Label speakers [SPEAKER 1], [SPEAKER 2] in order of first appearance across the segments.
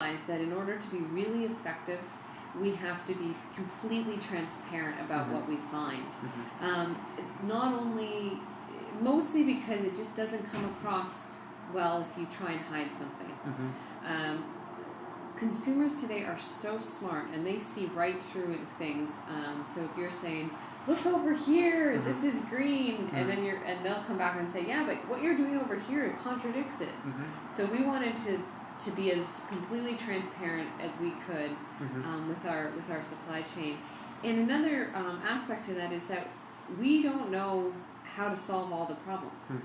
[SPEAKER 1] that in order to be really effective, we have to be completely transparent about what we find. Not only, mostly because it just doesn't come across well if you try and hide something. Consumers today are so smart and they see right through things. So if you're saying, look over here, this is green, and then they'll come back and say, yeah, but what you're doing over here contradicts it. So we wanted to be as completely transparent as we could with our supply chain. And another aspect to that is that we don't know how to solve all the problems,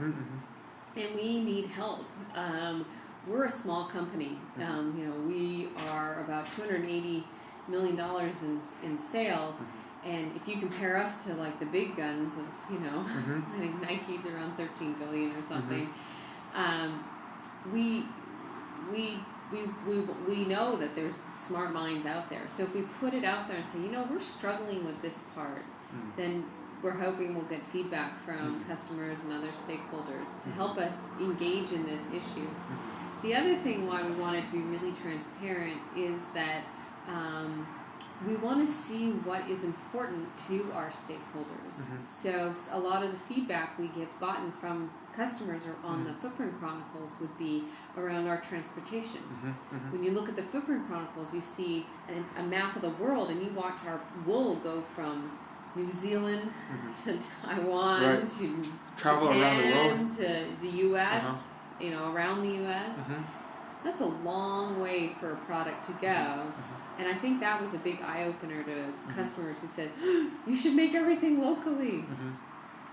[SPEAKER 1] and we need help. We're a small company. We are about $280 million in sales. And if you compare us to like the big guns of, I think Nike's around 13 billion or something, we know that there's smart minds out there. So if we put it out there and say, we're struggling with this part, then we're hoping we'll get feedback from customers and other stakeholders to help us engage in this issue. The other thing why we wanted to be really transparent is that we want to see what is important to our stakeholders. So a lot of the feedback we have gotten from customers or on the Footprint Chronicles would be around our transportation. When you look at the Footprint Chronicles, you see a map of the world, and you watch our wool go from New Zealand to Taiwan to
[SPEAKER 2] travel
[SPEAKER 1] Japan
[SPEAKER 2] around the world
[SPEAKER 1] to the U.S., around the U.S. That's a long way for a product to go. And I think that was a big eye-opener to customers who said, you should make everything locally.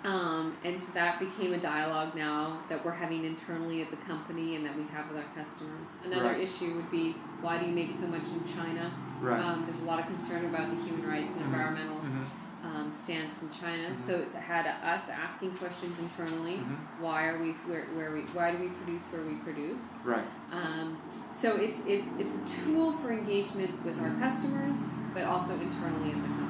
[SPEAKER 1] And so that became a dialogue now that we're having internally at the company and that we have with our customers. Another issue would be, why do you make so much in China? There's a lot of concern about the human rights and environmental stance in China. So it's had us asking questions internally. Why are we why do we produce where we produce? So it's a tool for engagement with our customers, but also internally as a company.